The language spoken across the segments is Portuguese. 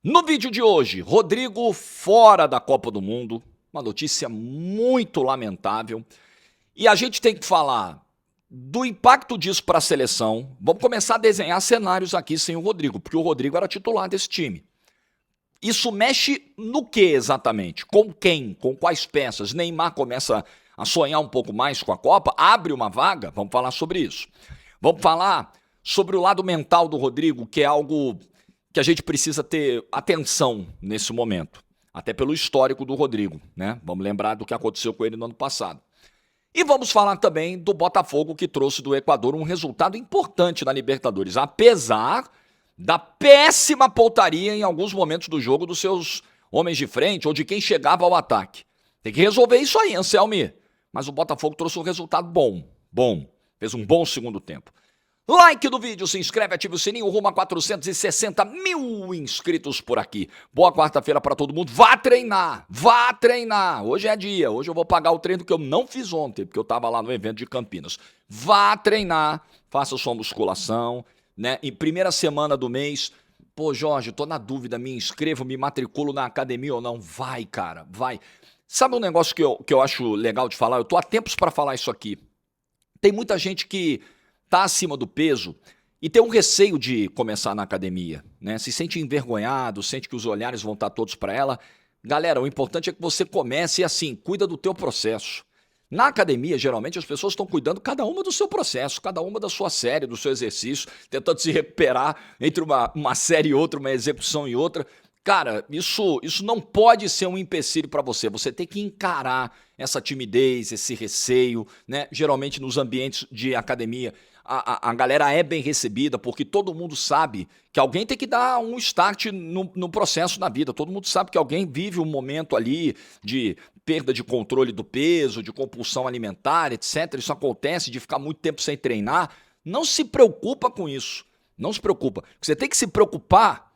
No vídeo de hoje, Rodrigo fora da Copa do Mundo, uma notícia muito lamentável. E a gente tem que falar do impacto disso para a seleção. Vamos começar a desenhar cenários aqui sem o Rodrigo, porque o Rodrigo era titular desse time. Isso mexe no que exatamente? Com quem? Com quais peças? Neymar começa a sonhar um pouco mais com a Copa, abre uma vaga, vamos falar sobre isso. Vamos falar sobre o lado mental do Rodrigo, que é algo que a gente precisa ter atenção nesse momento, até pelo histórico do Rodrigo, né? Vamos lembrar do que aconteceu com ele no ano passado. E vamos falar também do Botafogo, que trouxe do Equador um resultado importante na Libertadores, apesar da péssima pontaria em alguns momentos do jogo dos seus homens de frente ou de quem chegava ao ataque. Tem que resolver isso aí, Anselmi. Mas o Botafogo trouxe um resultado bom. Fez um bom segundo tempo. Like do vídeo, se inscreve, ativa o sininho, rumo a 460 mil inscritos por aqui. Boa quarta-feira para todo mundo. Vá treinar. Hoje é dia, hoje eu vou pagar o treino que eu não fiz ontem, porque eu estava lá no evento de Campinas. Vá treinar, faça sua musculação, né? Em primeira semana do mês, pô, Jorge, tô na dúvida, me inscrevo, me matriculo na academia ou não? Vai, cara, vai. Sabe um negócio que eu acho legal de falar? Eu tô há tempos para falar isso aqui. Tem muita gente que tá acima do peso e tem um receio de começar na academia, né? Se sente envergonhado, sente que os olhares vão estar todos para ela. Galera, o importante é que você comece e assim, cuida do teu processo. Na academia, geralmente, as pessoas estão cuidando cada uma do seu processo, cada uma da sua série, do seu exercício, tentando se recuperar entre uma série e outra, uma execução e outra. Cara, isso não pode ser um empecilho para você. Você tem que encarar essa timidez, esse receio, né? Geralmente nos ambientes de academia, a galera é bem recebida porque todo mundo sabe que alguém tem que dar um start no processo na vida. Todo mundo sabe que alguém vive um momento ali de perda de controle do peso, de compulsão alimentar, etc. Isso acontece, de ficar muito tempo sem treinar. Não se preocupa com isso. Não se preocupa. Você tem que se preocupar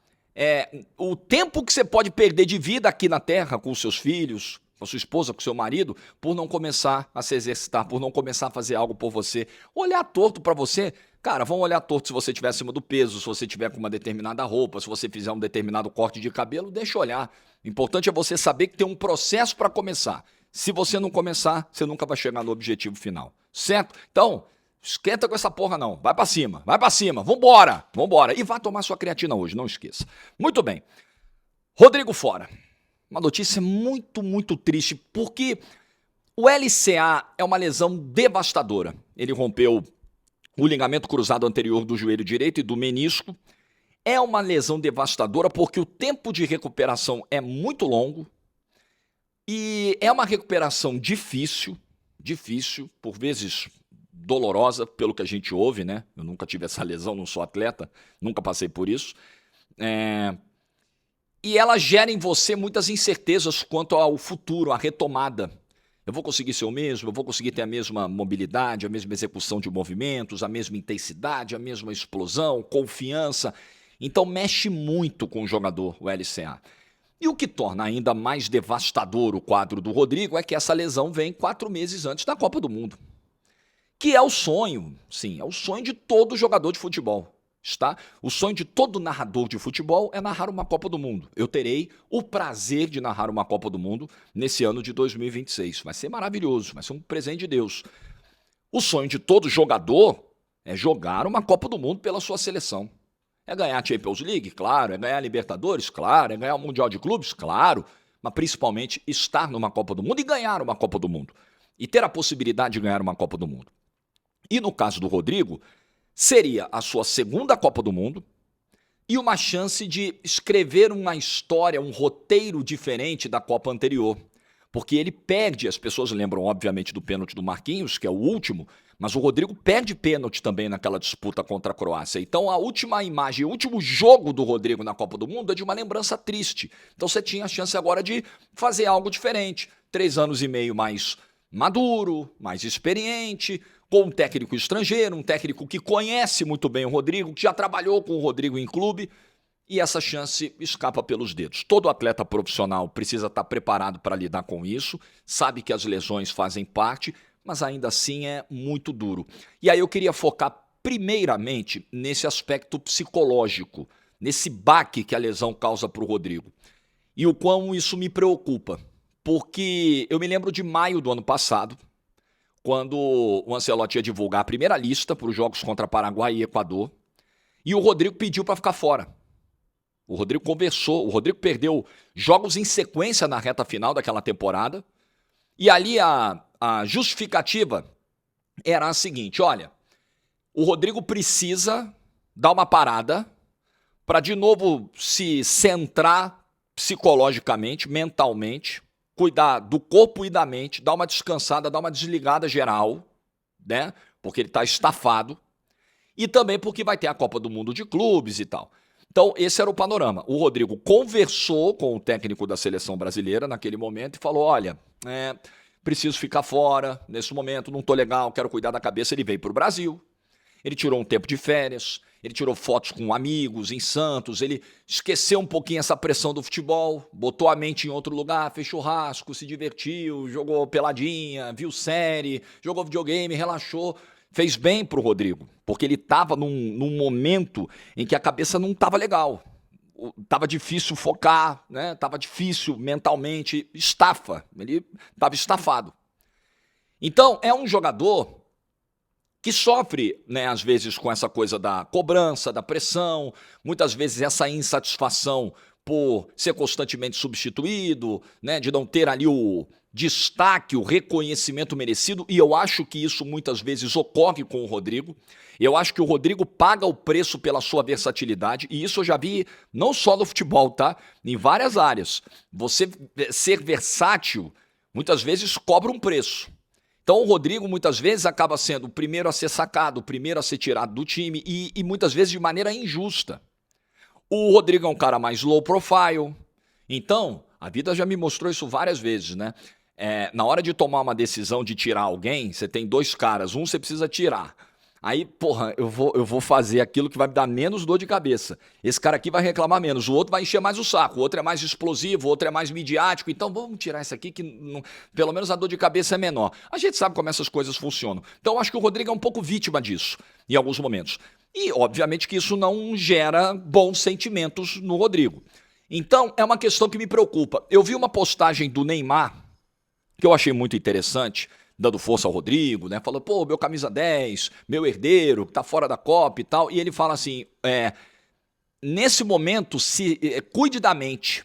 o tempo que você pode perder de vida aqui na Terra com os seus filhos, com a sua esposa, com o seu marido, por não começar a se exercitar, por não começar a fazer algo por você. Olhar torto pra você, cara, vão olhar torto se você estiver acima do peso, se você estiver com uma determinada roupa, se você fizer um determinado corte de cabelo, deixa olhar. O importante é você saber que tem um processo para começar. Se você não começar, você nunca vai chegar no objetivo final, certo? Então, esquenta com essa porra não, vai pra cima, vambora. E vá tomar sua creatina hoje, não esqueça. Muito bem, Rodrigo fora. Uma notícia muito triste, porque o LCA é uma lesão devastadora. Ele rompeu o ligamento cruzado anterior do joelho direito e do menisco. É uma lesão devastadora porque o tempo de recuperação é muito longo e é uma recuperação difícil, por vezes dolorosa, pelo que a gente ouve, né? Eu nunca tive essa lesão, não sou atleta, nunca passei por isso. E ela gera em você muitas incertezas quanto ao futuro, à retomada. Eu vou conseguir ser o mesmo? Eu vou conseguir ter a mesma mobilidade, a mesma execução de movimentos, a mesma intensidade, a mesma explosão, confiança? Então mexe muito com o jogador, o LCA. E o que torna ainda mais devastador o quadro do Rodrigo é que essa lesão vem 4 meses antes da Copa do Mundo. Que é o sonho, sim, é o sonho de todo jogador de futebol. Está? O sonho de todo narrador de futebol é narrar uma Copa do Mundo. Eu terei o prazer de narrar uma Copa do Mundo nesse ano de 2026. Vai ser maravilhoso, vai ser um presente de Deus. O sonho de todo jogador é jogar uma Copa do Mundo pela sua seleção. É ganhar a Champions League? Claro. É ganhar a Libertadores? Claro. É ganhar o Mundial de Clubes? Claro. Mas principalmente estar numa Copa do Mundo e ganhar uma Copa do Mundo. E ter a possibilidade de ganhar uma Copa do Mundo. E no caso do Rodrigo, seria a sua segunda Copa do Mundo e uma chance de escrever uma história, um roteiro diferente da Copa anterior. Porque ele perde, as pessoas lembram obviamente do pênalti do Marquinhos, que é o último, mas o Rodrigo perde pênalti também naquela disputa contra a Croácia. Então a última imagem, o último jogo do Rodrigo na Copa do Mundo é de uma lembrança triste. Então você tinha a chance agora de fazer algo diferente. 3 anos e meio mais maduro, mais experiente, com um técnico estrangeiro, um técnico que conhece muito bem o Rodrigo, que já trabalhou com o Rodrigo em clube, e essa chance escapa pelos dedos. Todo atleta profissional precisa estar preparado para lidar com isso, sabe que as lesões fazem parte, mas ainda assim é muito duro. E aí eu queria focar primeiramente nesse aspecto psicológico, nesse baque que a lesão causa para o Rodrigo. E o quão isso me preocupa, porque eu me lembro de maio do ano passado, quando o Ancelotti ia divulgar a primeira lista para os jogos contra Paraguai e Equador, e o Rodrigo pediu para ficar fora. O Rodrigo conversou, o Rodrigo perdeu jogos em sequência na reta final daquela temporada, e ali a justificativa era a seguinte: olha, o Rodrigo precisa dar uma parada para de novo se centrar psicologicamente, mentalmente, cuidar do corpo e da mente, dar uma descansada, dar uma desligada geral, né? Porque ele está estafado, e também porque vai ter a Copa do Mundo de Clubes e tal. Então, esse era o panorama. O Rodrigo conversou com o técnico da seleção brasileira naquele momento e falou: olha, preciso ficar fora nesse momento, não tô legal, quero cuidar da cabeça. Ele veio para o Brasil, ele tirou um tempo de férias, ele tirou fotos com amigos em Santos, ele esqueceu um pouquinho essa pressão do futebol, botou a mente em outro lugar, fez churrasco, se divertiu, jogou peladinha, viu série, jogou videogame, relaxou. Fez bem pro Rodrigo, porque ele estava num momento em que a cabeça não estava legal. Tava difícil focar, né? Tava difícil mentalmente, estafa. Ele estava estafado. Então, é um jogador que sofre, né, às vezes, com essa coisa da cobrança, da pressão, muitas vezes essa insatisfação por ser constantemente substituído, né, de não ter ali o destaque, o reconhecimento merecido, e eu acho que isso muitas vezes ocorre com o Rodrigo. Eu acho que o Rodrigo paga o preço pela sua versatilidade, e isso eu já vi não só no futebol, tá? Em várias áreas. Você ser versátil, muitas vezes cobra um preço. Então o Rodrigo muitas vezes acaba sendo o primeiro a ser sacado, o primeiro a ser tirado do time, e muitas vezes de maneira injusta. O Rodrigo é um cara mais low profile, então a vida já me mostrou isso várias vezes, né? Na hora de tomar uma decisão de tirar alguém, você tem dois caras, um você precisa tirar. Aí, porra, eu vou fazer aquilo que vai me dar menos dor de cabeça. Esse cara aqui vai reclamar menos, o outro vai encher mais o saco, o outro é mais explosivo, o outro é mais midiático, então vamos tirar esse aqui que pelo menos a dor de cabeça é menor. A gente sabe como essas coisas funcionam. Então eu acho que o Rodrigo é um pouco vítima disso, em alguns momentos. E, obviamente, que isso não gera bons sentimentos no Rodrigo. Então, é uma questão que me preocupa. Eu vi uma postagem do Neymar, que eu achei muito interessante, dando força ao Rodrigo, né? Falando, pô, meu camisa 10, meu herdeiro, que tá fora da Copa e tal. E ele fala assim, nesse momento, cuide da mente.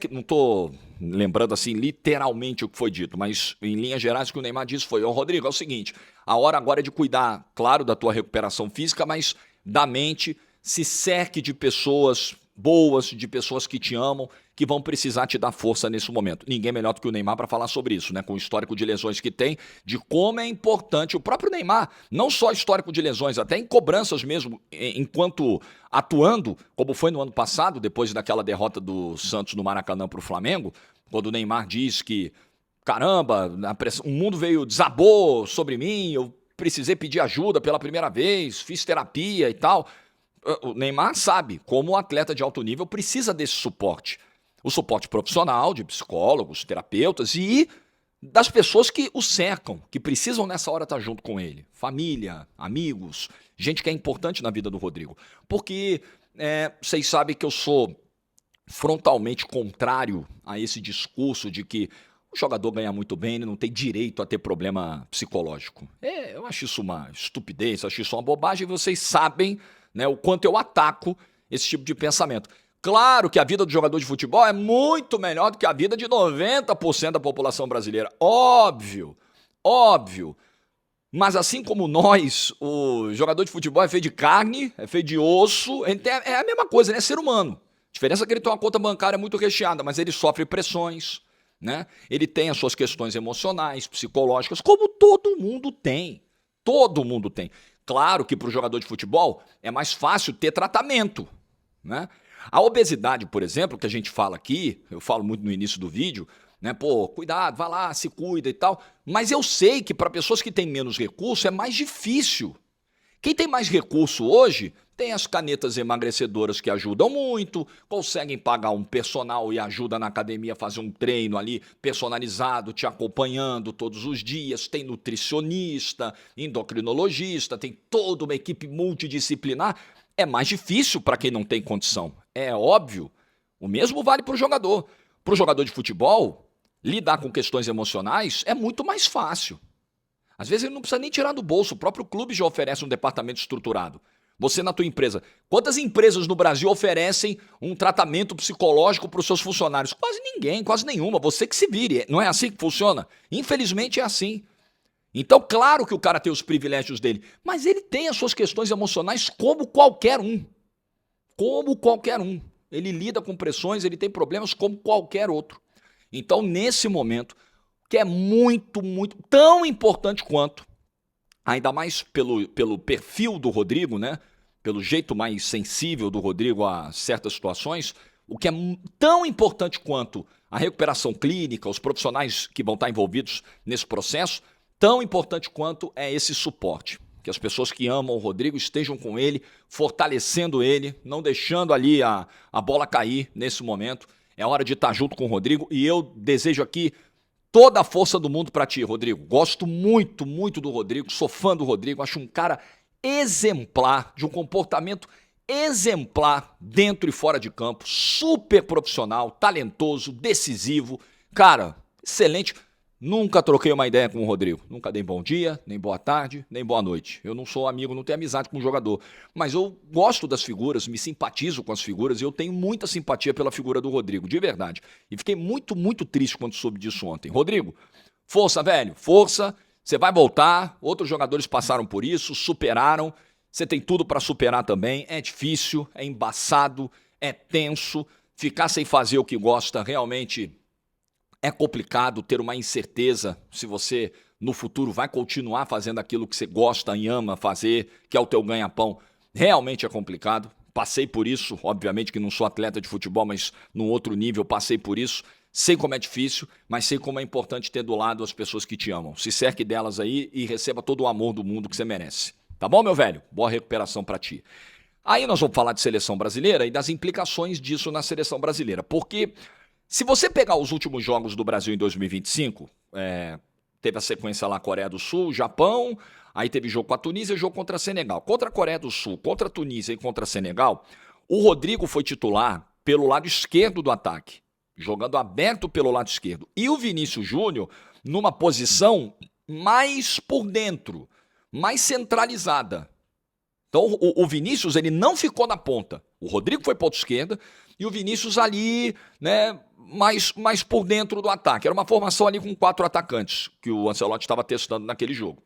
Não tô lembrando assim literalmente o que foi dito, mas em linhas gerais o que o Neymar disse foi: Rodrigo, é o seguinte, a hora agora é de cuidar, claro, da tua recuperação física, mas da mente, se cerque de pessoas boas, de pessoas que te amam, que vão precisar te dar força nesse momento. Ninguém melhor do que o Neymar para falar sobre isso, né? Com o histórico de lesões que tem, de como é importante o próprio Neymar, não só histórico de lesões, até em cobranças mesmo, enquanto atuando, como foi no ano passado, depois daquela derrota do Santos no Maracanã para o Flamengo, quando o Neymar diz que, caramba, o mundo desabou sobre mim, eu precisei pedir ajuda pela primeira vez, fiz terapia e tal. O Neymar sabe como um atleta de alto nível precisa desse suporte. O suporte profissional, de psicólogos, terapeutas e das pessoas que o cercam, que precisam nessa hora estar junto com ele. Família, amigos, gente que é importante na vida do Rodrigo. Porque vocês sabem que eu sou frontalmente contrário a esse discurso de que o jogador ganha muito bem, ele não tem direito a ter problema psicológico. Eu acho isso uma estupidez, acho isso uma bobagem, e vocês sabem, né, o quanto eu ataco esse tipo de pensamento. Claro que a vida do jogador de futebol é muito melhor do que a vida de 90% da população brasileira. Óbvio, óbvio. Mas assim como nós, o jogador de futebol é feito de carne, é feito de osso, é a mesma coisa, né? É ser humano. A diferença é que ele tem uma conta bancária muito recheada, mas ele sofre pressões, né? Ele tem as suas questões emocionais, psicológicas, como todo mundo tem. Todo mundo tem. Claro que para o jogador de futebol é mais fácil ter tratamento, né? A obesidade, por exemplo, que a gente fala aqui, eu falo muito no início do vídeo, né? Pô, cuidado, vai lá, se cuida e tal. Mas eu sei que para pessoas que têm menos recurso é mais difícil. Quem tem mais recurso hoje tem as canetas emagrecedoras que ajudam muito, conseguem pagar um personal e ajuda na academia a fazer um treino ali personalizado, te acompanhando todos os dias, tem nutricionista, endocrinologista, tem toda uma equipe multidisciplinar é mais difícil para quem não tem condição. É óbvio. O mesmo vale para o jogador. Para o jogador de futebol, lidar com questões emocionais é muito mais fácil. Às vezes ele não precisa nem tirar do bolso, o próprio clube já oferece um departamento estruturado. Você na tua empresa, quantas empresas no Brasil oferecem um tratamento psicológico para os seus funcionários? Quase ninguém, quase nenhuma, você que se vire. Não é assim que funciona? Infelizmente é assim. Então, claro que o cara tem os privilégios dele, mas ele tem as suas questões emocionais como qualquer um. Como qualquer um. Ele lida com pressões, ele tem problemas como qualquer outro. Então, nesse momento, que é muito, tão importante quanto, ainda mais pelo perfil do Rodrigo, né? Pelo jeito mais sensível do Rodrigo a certas situações, o que é tão importante quanto a recuperação clínica, os profissionais que vão estar envolvidos nesse processo, tão importante quanto é esse suporte. Que as pessoas que amam o Rodrigo estejam com ele, fortalecendo ele, não deixando ali a bola cair nesse momento. É hora de estar junto com o Rodrigo e eu desejo aqui toda a força do mundo para ti, Rodrigo. Gosto muito do Rodrigo, sou fã do Rodrigo, acho um cara exemplar, de um comportamento exemplar dentro e fora de campo, super profissional, talentoso, decisivo. Cara, excelente. Nunca troquei uma ideia com o Rodrigo. Nunca dei bom dia, nem boa tarde, nem boa noite. Eu não sou amigo, não tenho amizade com o jogador. Mas eu gosto das figuras, me simpatizo com as figuras e eu tenho muita simpatia pela figura do Rodrigo, de verdade. E fiquei muito triste quando soube disso ontem. Rodrigo, força, velho, força. Você vai voltar. Outros jogadores passaram por isso, superaram. Você tem tudo para superar também. É difícil, é embaçado, é tenso. Ficar sem fazer o que gosta realmente é complicado, ter uma incerteza se você no futuro vai continuar fazendo aquilo que você gosta e ama fazer, que é o teu ganha-pão. Realmente é complicado. Passei por isso, obviamente que não sou atleta de futebol, mas num outro nível passei por isso. Sei como é difícil, mas sei como é importante ter do lado as pessoas que te amam. Se cerque delas aí e receba todo o amor do mundo que você merece. Tá bom, meu velho? Boa recuperação pra ti. Aí nós vamos falar de seleção brasileira e das implicações disso na seleção brasileira, porque se você pegar os últimos jogos do Brasil em 2025, teve a sequência lá Coreia do Sul, Japão, aí teve jogo com a Tunísia e jogo contra a Senegal. Contra a Coreia do Sul, contra a Tunísia e contra a Senegal, o Rodrigo foi titular pelo lado esquerdo do ataque, jogando aberto pelo lado esquerdo. E o Vinícius Júnior numa posição mais por dentro, mais centralizada. Então o Vinícius ele não ficou na ponta. O Rodrigo foi ponta esquerda e o Vinícius ali, né, mais por dentro do ataque. Era uma formação ali com 4 atacantes que o Ancelotti estava testando naquele jogo.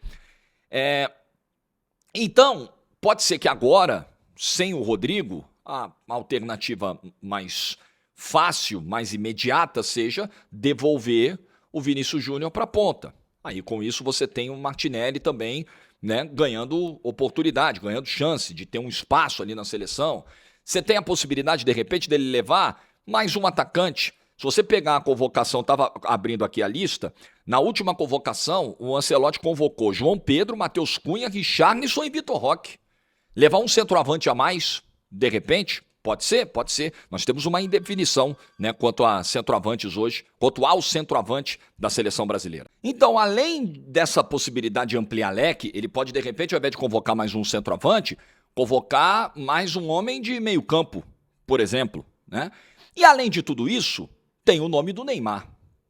Então, pode ser que agora, sem o Rodrigo, a alternativa mais fácil, mais imediata seja devolver o Vinícius Júnior para a ponta. Aí com isso você tem o Martinelli também, né, ganhando oportunidade, ganhando chance de ter um espaço ali na seleção. Você tem a possibilidade, de repente, dele levar mais um atacante. Se você pegar a convocação, estava abrindo aqui a lista, na última convocação, o Ancelotti convocou João Pedro, Matheus Cunha, Richarlison e Vitor Roque. Levar um centroavante a mais, de repente, pode ser, pode ser. Nós temos uma indefinição, né, quanto a centroavantes hoje, quanto ao centroavante da seleção brasileira. Então, além dessa possibilidade de ampliar leque, ele pode, de repente, ao invés de convocar mais um centroavante, convocar mais um homem de meio campo, por exemplo, né? E além de tudo isso, tem o nome do Neymar,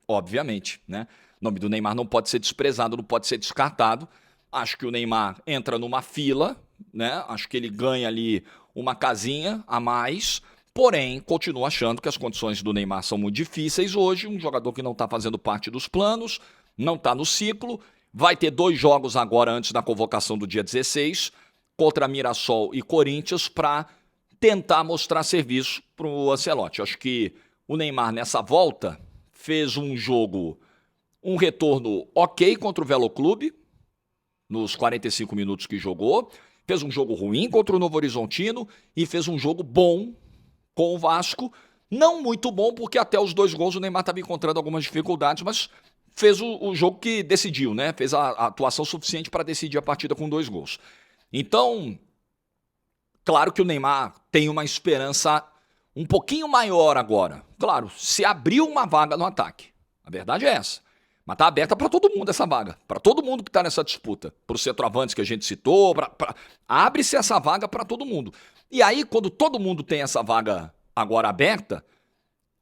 obviamente, né? O nome do Neymar não pode ser desprezado, não pode ser descartado. Acho que o Neymar entra numa fila, né? Acho que ele ganha ali uma casinha a mais, porém, continuo achando que as condições do Neymar são muito difíceis hoje, um jogador que não está fazendo parte dos planos, não está no ciclo, vai ter 2 jogos agora antes da convocação do dia 16, contra Mirassol e Corinthians, para tentar mostrar serviço para o Ancelotti. Acho que o Neymar, nessa volta, fez um jogo, um retorno ok contra o Velo Clube, nos 45 minutos que jogou, fez um jogo ruim contra o Novo Horizontino e fez um jogo bom com o Vasco, não muito bom, porque até os 2 gols o Neymar estava encontrando algumas dificuldades, mas fez o jogo que decidiu, né? Fez a atuação suficiente para decidir a partida com 2 gols. Então, claro que o Neymar tem uma esperança um pouquinho maior agora. Claro, se abriu uma vaga no ataque. A verdade é essa. Mas tá aberta para todo mundo essa vaga. Para todo mundo que está nessa disputa. Para os centroavantes que a gente citou. Abre-se essa vaga para todo mundo. E aí, quando todo mundo tem essa vaga agora aberta,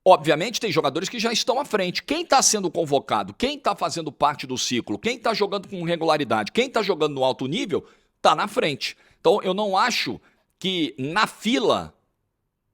obviamente tem jogadores que já estão à frente. Quem está sendo convocado, quem está fazendo parte do ciclo, quem está jogando com regularidade, quem está jogando no alto nível, está na frente. Então eu não acho que na fila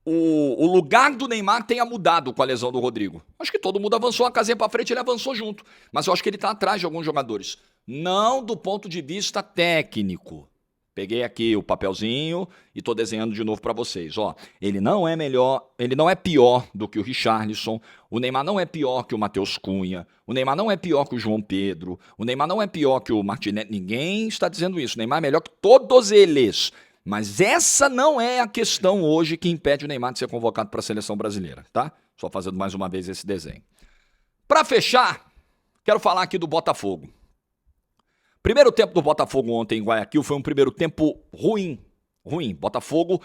o lugar do Neymar tenha mudado com a lesão do Rodrigo. Acho que todo mundo avançou, a casinha para frente, ele avançou junto. Mas eu acho que ele está atrás de alguns jogadores. Não do ponto de vista técnico. Peguei aqui o papelzinho e estou desenhando de novo para vocês. Ó, ele não é melhor, ele não é pior do que o Richarlison. O Neymar não é pior que o Matheus Cunha. O Neymar não é pior que o João Pedro. O Neymar não é pior que o Martinelli. Ninguém está dizendo isso. O Neymar é melhor que todos eles. Mas essa não é a questão hoje que impede o Neymar de ser convocado para a seleção brasileira, tá? Só fazendo mais uma vez esse desenho. Para fechar, quero falar aqui do Botafogo. Primeiro tempo do Botafogo ontem em Guayaquil foi um primeiro tempo ruim. Botafogo,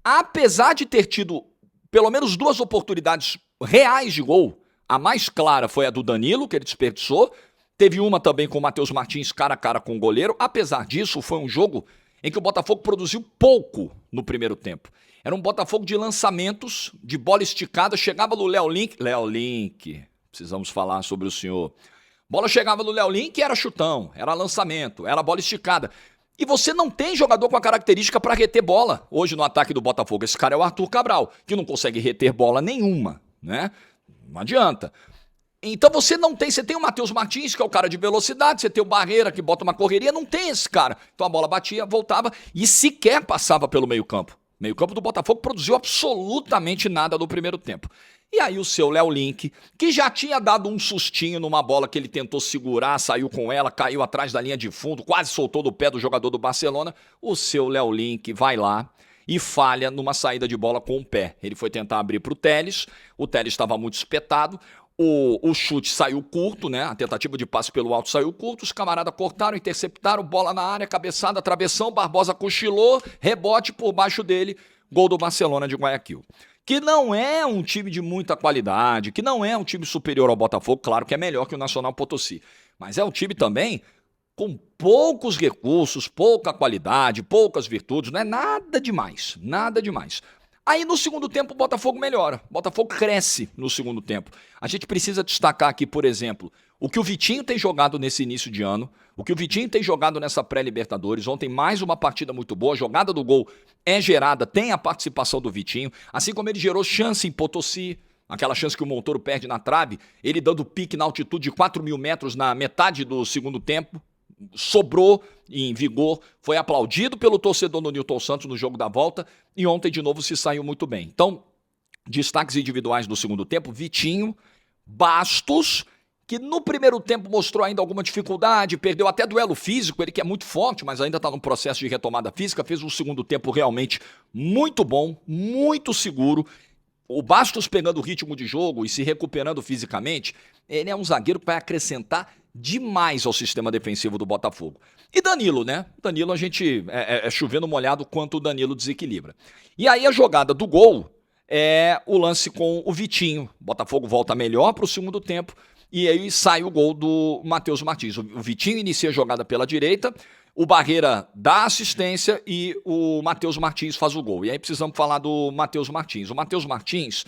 apesar de ter tido pelo menos 2 oportunidades reais de gol, a mais clara foi a do Danilo, que ele desperdiçou. Teve uma também com o Matheus Martins cara a cara com o goleiro. Apesar disso, foi um jogo em que o Botafogo produziu pouco no primeiro tempo. Era um Botafogo de lançamentos, de bola esticada, chegava no Léo Link, precisamos falar sobre o senhor. Bola chegava no Léo Link e era chutão, era lançamento, era bola esticada. E você não tem jogador com a característica para reter bola hoje no ataque do Botafogo. Esse cara é o Arthur Cabral, que não consegue reter bola nenhuma, né? Não adianta. Então você não tem, você tem o Matheus Martins, que é o cara de velocidade, você tem o Barreira, que bota uma correria, não tem esse cara. Então a bola batia, voltava e sequer passava pelo meio-campo. O meio-campo do Botafogo produziu absolutamente nada no primeiro tempo. E aí o seu Léo Link, que já tinha dado um sustinho numa bola que ele tentou segurar, saiu com ela, caiu atrás da linha de fundo, quase soltou do pé do jogador do Barcelona, o seu Léo Link vai lá e falha numa saída de bola com o pé. Ele foi tentar abrir para o Telles estava muito espetado, o chute saiu curto, né? A tentativa de passe pelo alto saiu curto, os camaradas cortaram, interceptaram, bola na área, cabeçada, travessão, Barbosa cochilou, rebote por baixo dele, gol do Barcelona de Guayaquil. Que não é um time de muita qualidade, que não é um time superior ao Botafogo, claro que é melhor que o Nacional Potosí, mas é um time também com poucos recursos, pouca qualidade, poucas virtudes, não é nada demais, nada demais. Aí no segundo tempo o Botafogo melhora, o Botafogo cresce no segundo tempo. A gente precisa destacar aqui, por exemplo, o que o Vitinho tem jogado nesse início de ano, o que o Vitinho tem jogado nessa pré-Libertadores. Ontem mais uma partida muito boa, a jogada do gol é gerada, tem a participação do Vitinho, assim como ele gerou chance em Potosí, aquela chance que o Montoro perde na trave, ele dando pique na altitude de 4.000 metros na metade do segundo tempo, sobrou em vigor, foi aplaudido pelo torcedor do Nilton Santos no jogo da volta e ontem de novo se saiu muito bem. Então, destaques individuais do segundo tempo, Vitinho, Bastos, que no primeiro tempo mostrou ainda alguma dificuldade, perdeu até duelo físico, ele que é muito forte, mas ainda está num processo de retomada física, fez um segundo tempo realmente muito bom, muito seguro. O Bastos pegando o ritmo de jogo e se recuperando fisicamente, ele é um zagueiro que vai acrescentar demais ao sistema defensivo do Botafogo. E Danilo, né? Danilo a gente é chovendo molhado quanto o Danilo desequilibra. E aí a jogada do gol é o lance com o Vitinho. O Botafogo volta melhor para o segundo tempo e aí sai o gol do Matheus Martins. O Vitinho inicia a jogada pela direita, o Barreira dá assistência e o Matheus Martins faz o gol. E aí precisamos falar do Matheus Martins. O Matheus Martins,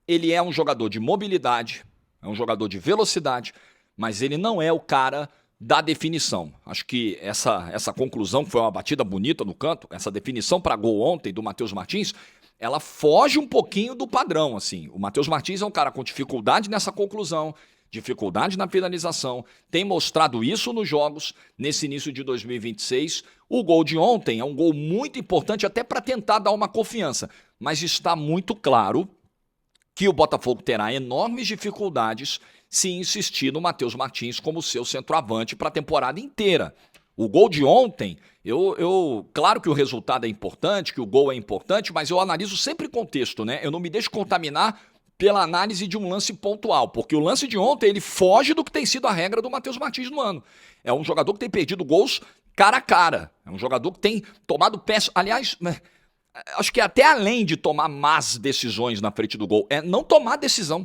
ele é um jogador de mobilidade, é um jogador de velocidade, mas ele não é o cara da definição. Acho que essa conclusão, que foi uma batida bonita no canto, essa definição para gol ontem do Matheus Martins, ela foge um pouquinho do padrão, assim. O Matheus Martins é um cara com dificuldade nessa conclusão, dificuldade na finalização, tem mostrado isso nos jogos nesse início de 2026. O gol de ontem é um gol muito importante até para tentar dar uma confiança, mas está muito claro que o Botafogo terá enormes dificuldades se insistir no Matheus Martins como seu centroavante para a temporada inteira. O gol de ontem, claro que o resultado é importante, que o gol é importante, mas eu analiso sempre contexto, né? Eu não me deixo contaminar pela análise de um lance pontual, porque o lance de ontem ele foge do que tem sido a regra do Matheus Martins no ano. É um jogador que tem perdido gols cara a cara, é um jogador que tem tomado peças, aliás, acho que até além de tomar más decisões na frente do gol, é não tomar decisão.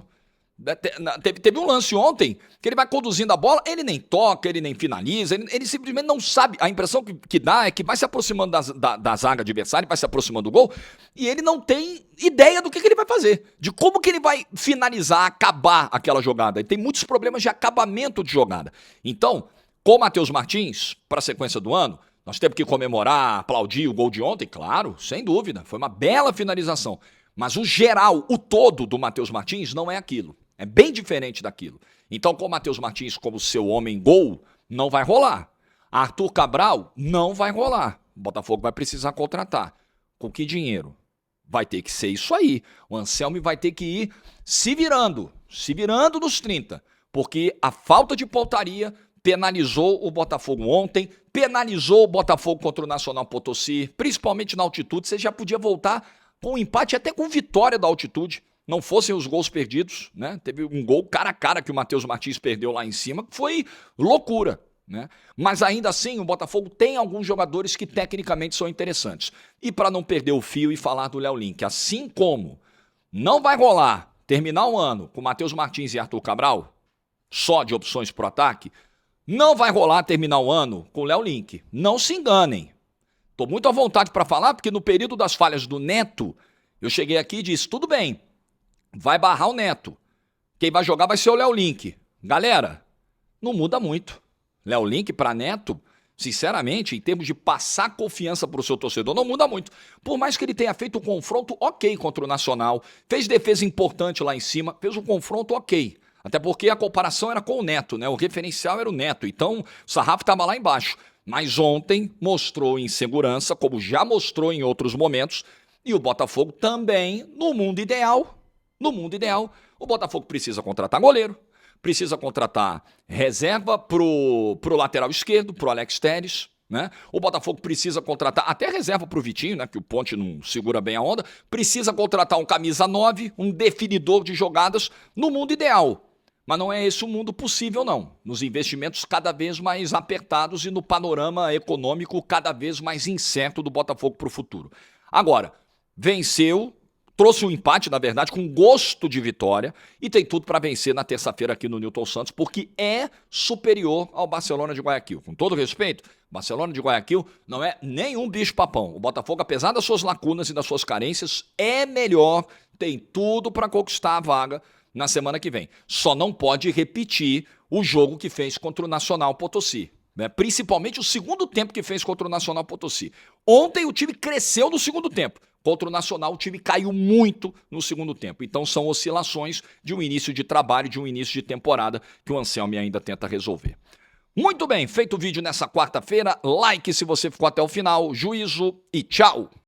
Teve um lance ontem que ele vai conduzindo a bola, ele nem toca, ele nem finaliza, ele simplesmente não sabe. A impressão que dá é que vai se aproximando da zaga adversária, vai se aproximando do gol, e ele não tem ideia do que ele vai fazer, de como que ele vai finalizar, acabar aquela jogada. Ele tem muitos problemas de acabamento de jogada. Então, com o Matheus Martins, para a sequência do ano, nós temos que comemorar, aplaudir o gol de ontem, claro, sem dúvida, foi uma bela finalização. Mas o geral, o todo do Matheus Martins não é aquilo. É bem diferente daquilo. Então, com o Matheus Martins como seu homem-gol, não vai rolar. Arthur Cabral, não vai rolar. O Botafogo vai precisar contratar. Com que dinheiro? Vai ter que ser isso aí. O Anselmi vai ter que ir se virando nos 30. Porque a falta de pontaria penalizou o Botafogo ontem, penalizou o Botafogo contra o Nacional Potosí, principalmente na altitude. Você já podia voltar com um empate, até com vitória da altitude. Não fossem os gols perdidos, né? Teve um gol cara a cara que o Matheus Martins perdeu lá em cima, que foi loucura, né? Mas ainda assim, o Botafogo tem alguns jogadores que tecnicamente são interessantes. E para não perder o fio e falar do Léo Link, assim como não vai rolar terminar o ano com Matheus Martins e Arthur Cabral, só de opções pro ataque, não vai rolar terminar o ano com o Léo Link. Não se enganem. Tô muito à vontade para falar, porque no período das falhas do Neto, eu cheguei aqui e disse, tudo bem, vai barrar o Neto. Quem vai jogar vai ser o Léo Link. Galera, não muda muito. Léo Link para Neto, sinceramente, em termos de passar confiança para o seu torcedor, não muda muito. Por mais que ele tenha feito um confronto ok contra o Nacional, fez defesa importante lá em cima, fez um confronto ok. Até porque a comparação era com o Neto, né? O referencial era o Neto, então o sarrafo estava lá embaixo. Mas ontem mostrou insegurança, como já mostrou em outros momentos, e o Botafogo também, no mundo ideal, o Botafogo precisa contratar goleiro, precisa contratar reserva pro lateral esquerdo, pro Alex Telles, né? O Botafogo precisa contratar até reserva pro Vitinho, né? Que o Ponte não segura bem a onda. Precisa contratar um camisa 9, um definidor de jogadas no mundo ideal. Mas não é esse o mundo possível, não. Nos investimentos cada vez mais apertados e no panorama econômico cada vez mais incerto do Botafogo pro futuro. Agora, venceu, trouxe um empate, na verdade, com gosto de vitória e tem tudo para vencer na terça-feira aqui no Newton Santos, porque é superior ao Barcelona de Guayaquil. Com todo respeito, Barcelona de Guayaquil não é nenhum bicho-papão. O Botafogo, apesar das suas lacunas e das suas carências, é melhor, tem tudo para conquistar a vaga na semana que vem. Só não pode repetir o jogo que fez contra o Nacional Potosí. Né? Principalmente o segundo tempo que fez contra o Nacional Potosí. Ontem o time cresceu no segundo tempo. Contra o Nacional, o time caiu muito no segundo tempo. Então são oscilações de um início de trabalho, de um início de temporada que o Anselmi ainda tenta resolver. Muito bem, feito o vídeo nessa quarta-feira. Like se você ficou até o final. Juízo e tchau!